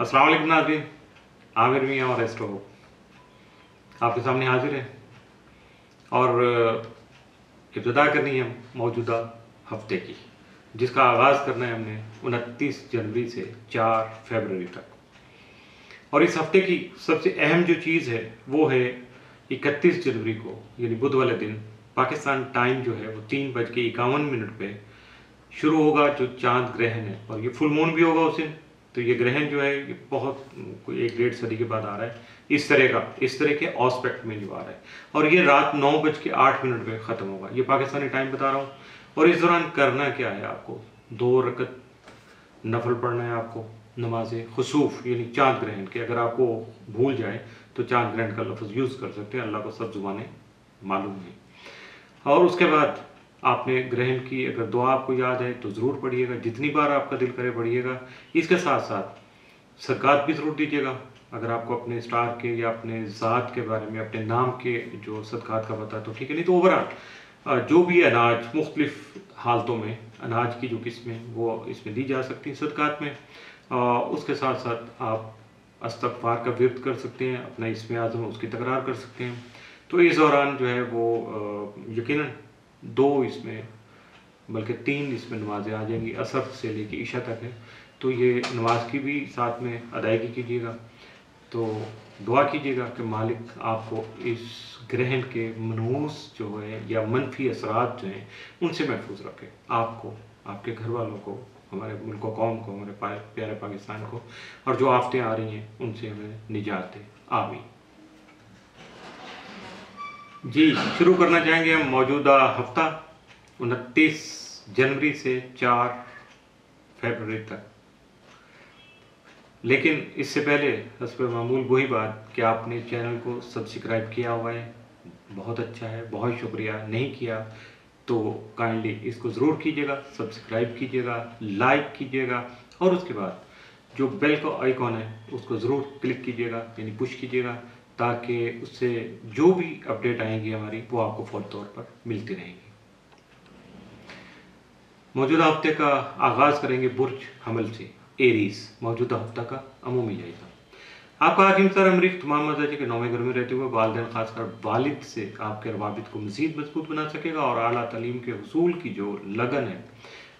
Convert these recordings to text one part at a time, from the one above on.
अस्सलाम वालेकुम नाज़रीन, आमिर मियाँ और एस्ट्रो आपके सामने हाजिर है और इब्तिदा करनी है मौजूदा हफ्ते की, जिसका आगाज़ करना है हमने 29 जनवरी से 4 फरवरी तक। और इस हफ्ते की सबसे अहम जो चीज़ है वो है 31 जनवरी को यानी बुध वाले दिन पाकिस्तान टाइम जो है वो 3:51 पे शुरू होगा जो चांद ग्रहण है, और ये फुल मून भी होगा उस दिन। तो ये ग्रहण जो है ये बहुत कोई 1-1.5 सदी के बाद आ रहा है, इस तरह के ऑस्पेक्ट में जो आ रहा है, और ये रात 9:08 पे ख़त्म होगा। ये पाकिस्तानी टाइम बता रहा हूँ। और इस दौरान करना क्या है, आपको 2 रकत नफल पढ़ना है, आपको नमाज खुसूफ यानी चांद ग्रहण के। अगर आपको भूल जाए तो चांद ग्रहण का लफ्ज़ यूज़ कर सकते हैं, अल्लाह को सब ज़ुबानें मालूम है। और उसके बाद आपने ग्रहण की अगर दुआ आपको याद है तो ज़रूर पढ़िएगा, जितनी बार आपका दिल करे पढ़िएगा। इसके साथ साथ सदक़ात भी ज़रूर दीजिएगा। अगर आपको अपने स्टार के या अपने ज़ात के बारे में अपने नाम के जो सदक़ात का पता है तो ठीक है, नहीं तो ओवरऑल जो भी अनाज मुख्तलिफ़ हालतों में अनाज की जो किस्में वो इसमें दी जा सकती हैं सदक़ात में। उसके साथ साथ आप इस्तग़फ़ार का विर्द कर सकते हैं, अपना इसमें आज़म उसकी तकरार कर सकते हैं। तो इस दौरान जो है वो यकीनन 2 इसमें बल्कि 3 इसमें नमाज़ें आ जाएंगी, असर से लेके इशा तक है। तो ये नमाज की भी साथ में अदायगी कीजिएगा। तो दुआ कीजिएगा कि मालिक आपको इस ग्रहण के मनहूस जो है या मनफी असरात जो हैं उनसे महफूज रखे, आपको, आपके घर वालों को, हमारे मुल्क को, कौम को, हमारे प्यारे पाकिस्तान को, और जो आफतें आ रही हैं उनसे हमें निजात दे। आमीन। जी, शुरू करना चाहेंगे हम मौजूदा हफ्ता 29 जनवरी से 4 फरवरी तक। लेकिन इससे पहले हस्ब मामूल वही बात कि आपने चैनल को सब्सक्राइब किया हुआ है, बहुत अच्छा है, बहुत शुक्रिया। नहीं किया तो काइंडली इसको ज़रूर कीजिएगा, सब्सक्राइब कीजिएगा, लाइक कीजिएगा, और उसके बाद जो बेल का आइकॉन है उसको ज़रूर क्लिक कीजिएगा यानी पुश कीजिएगा, ताकि उससे जो भी अपडेट आएंगी हमारी वो आपको फौरी तौर पर मिलती रहेंगी। मौजूदा हफ्ते का आगाज़ करेंगे बुर्ज हमल से, एरीज। मौजूदा हफ्ता का अमूमी जायजा। आपका हाकिम सर अमरीक तमाम मजाजी के 9वें घर में रहते हुए वालिदैन खासकर वालिद से आपके रवाबित को मज़ीद मजबूत बना सकेगा, और आला तालीम के हुसूल की जो लगन है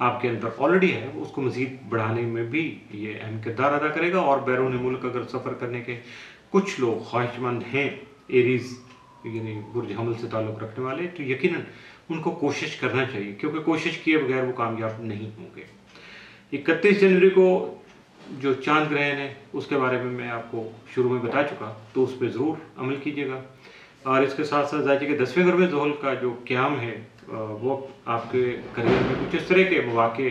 आपके अंदर ऑलरेडी है उसको मज़ीद बढ़ाने में भी ये अहम किरदार अदा करेगा। और बैरून मुल्क अगर सफ़र करने के कुछ लोग ख्वाहिशमंद हैं एरीज यानी बुर्ज हमल से ताल्लुक़ रखने वाले, तो यकीनन उनको कोशिश करना चाहिए, क्योंकि कोशिश किए बगैर वो कामयाब नहीं होंगे। 31 जनवरी को जो चांद ग्रहण है उसके बारे में मैं आपको शुरू में बता चुका, तो उस पर ज़रूर अमल कीजिएगा। और इसके साथ साथ जायजे के 10वें घर में ज़ुहल का जो क़याम है वो आपके करियर में कुछ इस तरह के मौक़े,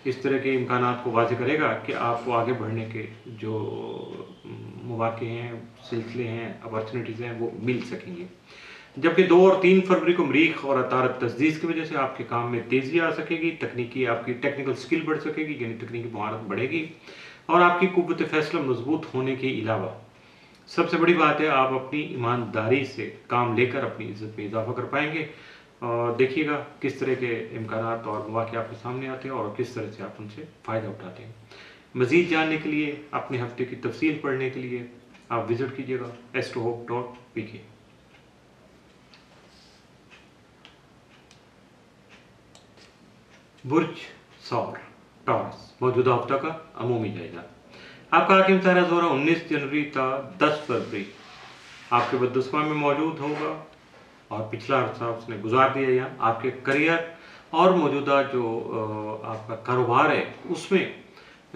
इस तरह के इम्कानात को वाज़ेह करेगा कि आपको आगे बढ़ने के जो मौक़े हैं, सिलसिले हैं, अपॉर्चुनिटीज़ हैं वो मिल सकेंगे। जबकि 2 और 3 फरवरी को मरीख और अतारत तस्दीस की वजह से आपके काम में तेज़ी आ सकेगी, आपकी टेक्निकल स्किल बढ़ सकेगी यानी तकनीकी महारत बढ़ेगी, और आपकी कुव्वत फ़ैसला मजबूत होने के अलावा सबसे बड़ी बात है आप अपनी ईमानदारी से काम लेकर अपनी इज़्ज़त में इजाफा कर पाएंगे। और देखिएगा किस तरह के इम्कानात और मौक़े आपके सामने आते हैं और किस तरह से आप उनसे फ़ायदा उठाते हैं। मज़ीद जानने के लिए, अपने हफ्ते की तफसील पढ़ने के लिए आप विज़िट कीजिएगा astrohope.pk। बुर्ज सौर टॉरस, मौजूदा हफ्ता का अमूमी जायजा। आपका हाकिम सारा ज़ोरा 19 जनवरी था 10 फरवरी आपके बददुस्मा में मौजूद होगा, और पिछला अर्सा उसने गुजार दिया यहाँ। आपके करियर और मौजूदा जो आपका कारोबार है उसमें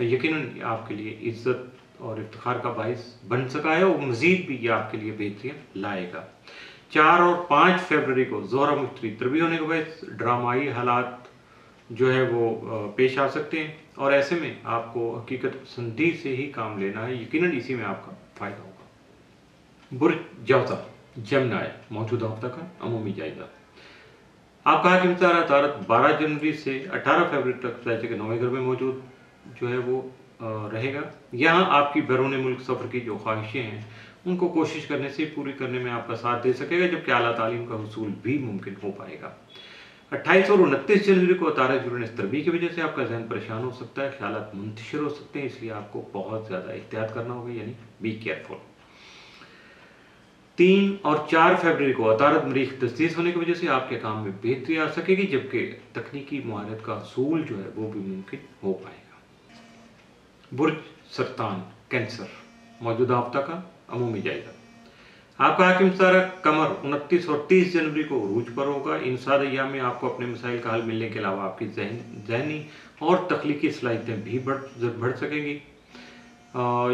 यकीनन आपके लिए इज़्ज़त और इफ्तिखार का बाइस बन सका है, और मज़ीद भी ये आपके लिए बेहतरीन लाएगा। 4 और 5 फरवरी को ज़ोहरा मुश्तरी तरबी होने के बाद ड्रामाई हालात जो है वो पेश आ सकते हैं, और ऐसे में आपको हकीकत पसंदी से ही काम लेना है, यकीनन इसी में आपका फ़ायदा होगा। बुर्ज जौज़ा जमनाय, मौजूदा हफ्ता का अमूमी जायजा। आपका हाकिम तारा तारत 12 जनवरी से 18 फरवरी तक जायजे के 9वें घर में मौजूद जो है वो रहेगा। यहाँ आपकी बैरून मुल्क सफ़र की जो ख्वाहिशें हैं उनको कोशिश करने से पूरी करने में आपका साथ दे सकेगा, जबकि आला तालीम का हुसूल भी मुमकिन हो पाएगा। 28 और 29 जनवरी को तारक यूरेनस तरबी की वजह से आपका जहन परेशान हो सकता है, ख्यालात मुंतशिर हो सकते हैं, इसलिए आपको बहुत ज़्यादा एहतियात करना होगा, यानी बी केयरफुल। 3 और 4 फरवरी को अतारत मरीख तस्दीस होने की वजह से आपके काम में बेहतरी आ सकेगी, जबकि तकनीकी महारत का असूल जो है वो भी मुमकिन हो पाएगा। बुर्ज सरतान कैंसर, मौजूदा हफ्ता का अमूमी जायजा। आपका हाकिम सारा कमर 29 और 30 जनवरी को उरूज पर होगा। इन 7 अय्याम में आपको अपने मसाइल का हल मिलने के अलावा आपकी जहनी और तख्लीकी सलाहियतें भी बढ़ सकेंगी।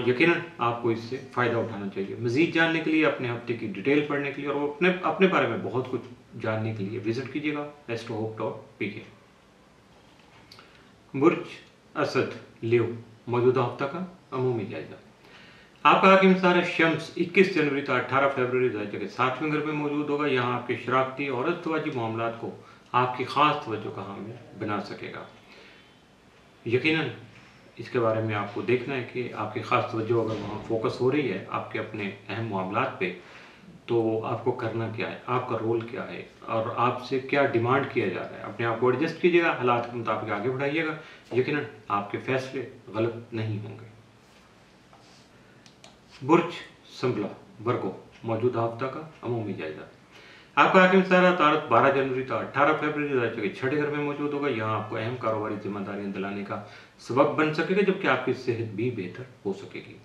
यकीनन आपको इससे फ़ायदा उठाना चाहिए। मज़ीद जानने के लिए, अपने हफ्ते की डिटेल पढ़ने के लिए और अपने बारे में बहुत कुछ जानने के लिए विजिट कीजिएगा astrohope.pk। बुर्ज असद लियो, मौजूदा हफ्ता का अमूमी जायजा। आपका हाकिम सारा शम्स 21 जनवरी का 18 फरवरी के 7वें घर में मौजूद होगा। यहाँ आपके शराकती और अस्तवाजी मामलात को आपकी ख़ास तवज्जो का हामिल बना सकेगा। यकीनन इसके बारे में आपको देखना है कि आपकी ख़ास तवज्जो अगर वहाँ फोकस हो रही है आपके अपने अहम मामलात पे, तो आपको करना क्या है, आपका रोल क्या है और आपसे क्या डिमांड किया जा रहा है। अपने आप को एडजस्ट कीजिएगा, हालात के मुताबिक आगे बढ़ाइएगा, यकीनन आपके फैसले गलत नहीं होंगे। बुर्ज संबला वर्गो, मौजूदा हफ्ता का अमूमी जायजा। आपका हाकिम सारा तारक 12 जनवरी का 18 फरवरी के 6ठे घर में मौजूद होगा। यहाँ आपको अहम कारोबारी जिम्मेदारियां दिलाने का सबब बन सकेगा, जबकि आपकी सेहत भी बेहतर हो सकेगी।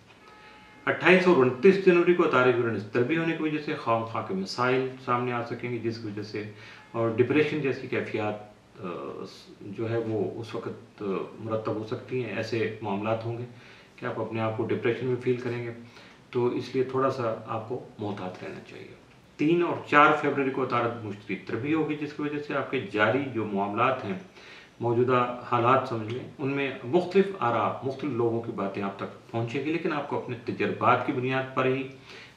28 और 29 जनवरी को तारक यूरेनस तरबी होने की वजह से खामखा के मसाइल सामने आ सकेंगे, जिसकी वजह से और डिप्रेशन जैसी कैफियत जो है वो उस वक्त मुरतब हो सकती हैं। ऐसे मामलात होंगे कि आप अपने आप को डिप्रेशन में फील करेंगे, तो इसलिए थोड़ा सा आपको मोहतात रहना चाहिए। 3 और 4 फरवरी को तारक मुश्तरी तरबी होगी, जिसकी वजह से आपके जारी जो मामलात हैं, मौजूदा हालात समझ लें, उनमें मुख्तलिफ आरा, मुख्तलिफ लोगों की बातें आप तक पहुँचेगी, लेकिन आपको अपने तजर्बात की बुनियाद पर ही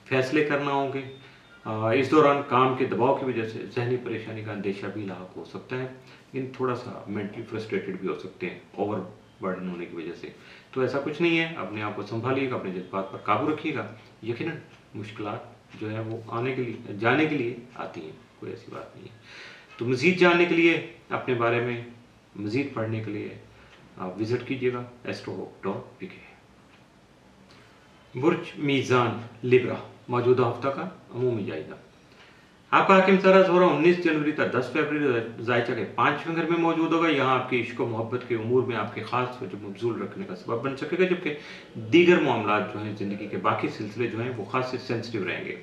फैसले करना होंगे। इस दौरान काम के दबाव की वजह से जहनी परेशानी का अंदेशा भी लाक हो सकता है, लेकिन थोड़ा सा मेंटली फ्रस्ट्रेटेड भी हो सकते हैं ओवर बर्डन होने की वजह से। तो ऐसा कुछ नहीं है, अपने आप को संभालिएगा, अपने जज्बात पर काबू रखिएगा। यकीनन मुश्किलात जो है वो जाने के लिए आती हैं, कोई ऐसी बात नहीं है। तो मज़ीद जानने के लिए, अपने बारे में मज़ीद पढ़ने के लिए आप विज़िट कीजिएगा astrohope.pk। बुर्ज मीज़ान लिब्रा, मौजूदा हफ्ता का अमूमी जायजा। आपका हाकिम सारा ज़ोहरा 19 जनवरी तक 10 फरवरी जायचा के 5वें घर में मौजूद होगा। यहाँ आपकी इश्क और मोहब्बत के उमूर में आपके ख़ास वजह मबजूल रखने का सबब बन सकेगा, जबकि दीगर मामलात जो हैं, ज़िंदगी के बाकी सिलसिले जो हैं वो ख़ास से सेंसिटिव रहेंगे।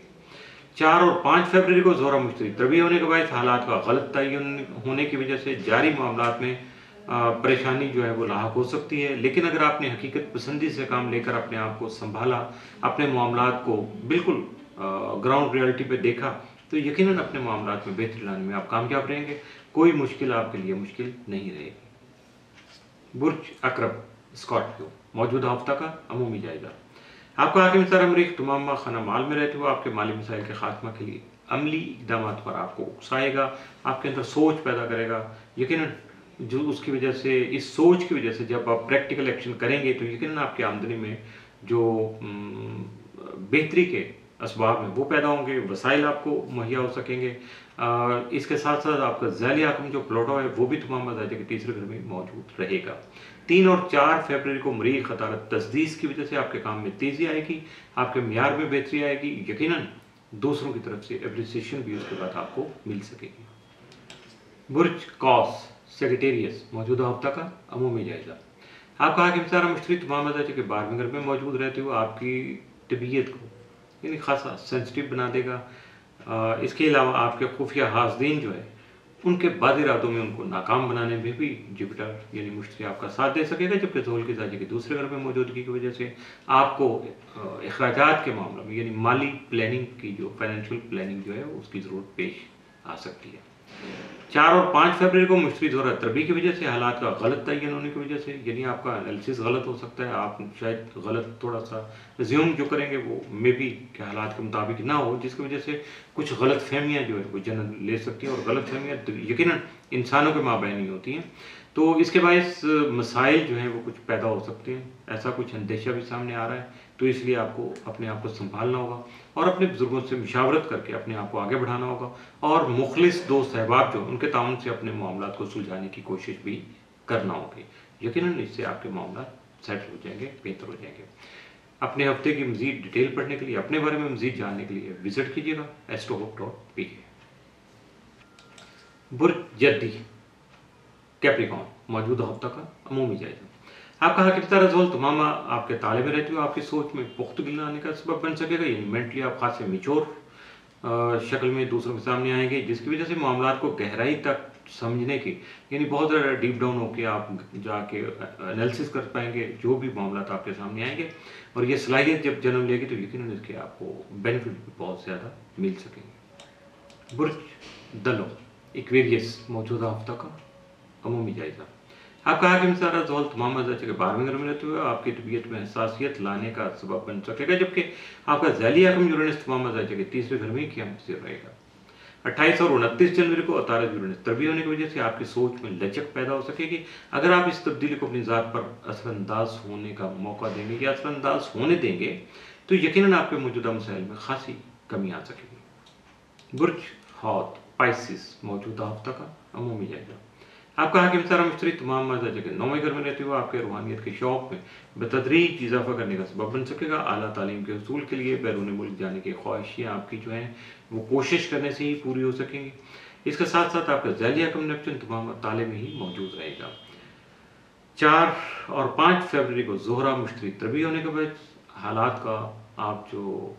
4 और 5 फरवरी को ज़ोहरा मुश्तरी तरबी होने के बाद हालात का गलत तयन होने की वजह से जारी मामलात में परेशानी जो है वो लाक हो सकती है, लेकिन अगर आपने हकीकत पसंदी से काम लेकर अपने आप को संभाला, अपने मामलात को बिल्कुल ग्राउंड रियलिटी पे देखा, तो यकीनन अपने मामलात में बेहतरी लाने में आप कामयाब रहेंगे। कोई मुश्किल आपके लिए मुश्किल नहीं रहेगी। बुर्ज अकरब स्कॉर्पियो, मौजूदा हफ्ता का अमूमी जायजा। आपका हाकिम सारा मरीख तुमामा खाना माल में रहते हुए आपके माली मसाइल के खात्मा के लिए अमली इकदाम पर आपको उकसाएगा, आपके अंदर सोच पैदा करेगा। यकीनन जो उसकी वजह से, इस सोच की वजह से जब आप प्रैक्टिकल एक्शन करेंगे तो यकीनन आपकी आमदनी में जो बेहतरी के असबाब हैं वो पैदा होंगे, वसाइल आपको मुहैया हो सकेंगे। इसके साथ साथ आपका ज़ैली आकम जो प्लॉटो है वो भी तमाम मजाजे के तीसरे घर में मौजूद रहेगा। 3 और 4 फरवरी को मरीख खतारत तस्दीस की वजह से आपके काम में तेज़ी आएगी, आपके मियार में बेहतरी आएगी, यकीनन दूसरों की तरफ से एप्रिसिएशन भी उसके बाद आपको मिल सकेगी। बुर्ज कॉस सेक्रेटेरियस, मौजूदा हफ्ता का अमूमी जायजा। आपका हाकिम सारा मुश्तरी तमाम मजाजे के 12वें घर में मौजूद रहते हुए आपकी तबीयत को यानी खासा सेंसिटिव बना देगा। इसके अलावा आपके खुफिया हासदीन जो है उनके बाद इरादों में उनको नाकाम बनाने में भी जुपिटर यानी मुश्तरी आपका साथ दे सकेगा, जबकि ज़ोहल की जाजी के दूसरे घर में मौजूदगी की वजह से आपको अखराजात के मामले में यानी माली प्लानिंग की जो फाइनेंशियल प्लानिंग जो है उसकी ज़रूरत पेश आ सकती है। 4 और 5 फरवरी को मुश्तरी ज़ोहरा तरबी की वजह से हालात का गलत तयन होने की वजह से यानी आपका एनालिसिस गलत हो सकता है, आप शायद गलत थोड़ा सा रिज्यूम जो करेंगे वो मे बी के हालात के मुताबिक ना हो, जिसकी वजह से कुछ गलत फहमियाँ जो है वो जन्म ले सकती हैं, और गलत फहमियाँ यकीनन इंसानों के माबैन ही होती हैं। तो इसके बायस मसाइल जो हैं वो कुछ पैदा हो सकते हैं, ऐसा कुछ अंदेशा भी सामने आ रहा है। تو اس لیے آپ کو اپنے آپ کو سنبھالنا ہوگا اور اپنے بزرگوں سے مشاورت کر کے اپنے آپ کو آگے بڑھانا ہوگا، اور مخلص دوست احباب جو ان کے تعاون سے اپنے معاملات کو سلجھانے کی کوشش بھی کرنا ہوگی۔ یقیناً اس سے آپ کے معاملات سیٹل ہو جائیں گے، بہتر ہو جائیں گے۔ اپنے ہفتے کی مزید ڈیٹیل پڑھنے کے لیے، اپنے بارے میں مزید جاننے کے لیے وزٹ کیجیے گا astrohope.pk۔ برج جدی کیپریکون موجودہ ہفتہ کا عمومی جائزہ۔ آپ کا حاکم ستارہ زحل تمام آپ کے تالے میں رہتے ہوئے آپ کی سوچ میں پختگی لانے کا سبب بن سکے گا، یعنی مینٹلی آپ خاصے میچور شکل میں دوسروں کے سامنے آئیں گے، جس کی وجہ سے معاملات کو گہرائی تک سمجھنے کی، یعنی بہت زیادہ ڈیپ ڈاؤن ہو کے آپ جا کے انالیسس کر پائیں گے جو بھی معاملات آپ کے سامنے آئیں گے، اور یہ صلاحیت جب جنم لے گی تو یقیناً اس کے آپ کو بینیفٹ بھی بہت زیادہ مل سکیں گے۔ برج دلو ایکویریس موجودہ ہفتہ کا عمومی جائزہ۔ آپ کا حاکم ستارہ زحل تمام درجے کے 12ویں گھر میں رہتے ہوئے آپ کی طبیعت میں حساسیت لانے کا سبب بن سکے گا، جبکہ آپ کا ذیلی حاکم یورینس تمام درجے کے 3ویں گھر میں قیام پذیر رہے گا۔ 28 اور 29 جنوری کو عطارد یورینس تربیت ہونے کی وجہ سے آپ کی سوچ میں لچک پیدا ہو سکے گی۔ اگر آپ اس تبدیلی کو اپنی ذات پر اثر انداز ہونے کا موقع دیں گے یا اثر انداز ہونے دیں گے تو یقیناً آپ کے موجودہ مسائل میں خاصی کمی آ سکے گی۔ برج حوت پائسس موجودہ ہفتہ کا عمومی جائزہ۔ آپ کا حاکم ستارہ مشتری تمام درجے کے 9ویں گھر میں رہتے ہوئے آپ کے روحانیت کے شوق میں بتدریج اضافہ کرنے کا سبب بن سکے گا۔ اعلیٰ تعلیم کے حصول کے لیے بیرون ملک جانے کی خواہشیں آپ کی جو ہیں وہ کوشش کرنے سے ہی پوری ہو سکیں گی۔ اس کے ساتھ ساتھ آپ کا ذیلی حاکم نیپچون تمام تالے میں ہی موجود رہے گا۔ 4 اور 5 فروری کو زہرہ مشتری تربیت ہونے کے بعد حالات کا آپ جو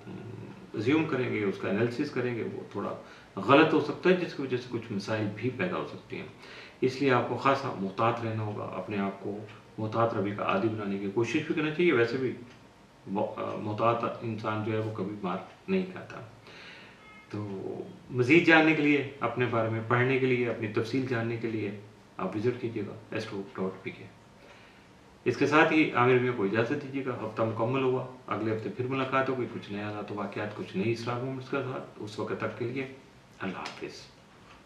زیوم کریں گے، اس کا انالیسس کریں گے، وہ تھوڑا غلط ہو سکتا ہے، جس کی وجہ سے کچھ مسائل بھی پیدا ہو سکتے ہیں۔ اس لیے آپ کو خاصا محتاط رہنا ہوگا، اپنے آپ کو محتاط روی کا عادی بنانے کی کوشش بھی کرنا چاہیے۔ ویسے بھی محتاط انسان جو ہے وہ کبھی مار نہیں کھاتا۔ تو مزید جاننے کے لیے، اپنے بارے میں پڑھنے کے لیے، اپنی تفصیل جاننے کے لیے آپ وزٹ کیجیے گا astrohope.pk۔ اس کے ساتھ ہی عامر میاں کو اجازت دیجیے گا، ہفتہ مکمل ہوا، اگلے ہفتے پھر ملاقات ہوگی، کچھ نئے حالات و واقعات، کچھ نئی اسرار مومنٹس کے ساتھ۔ اس وقت تک کے لیے اللہ حافظ۔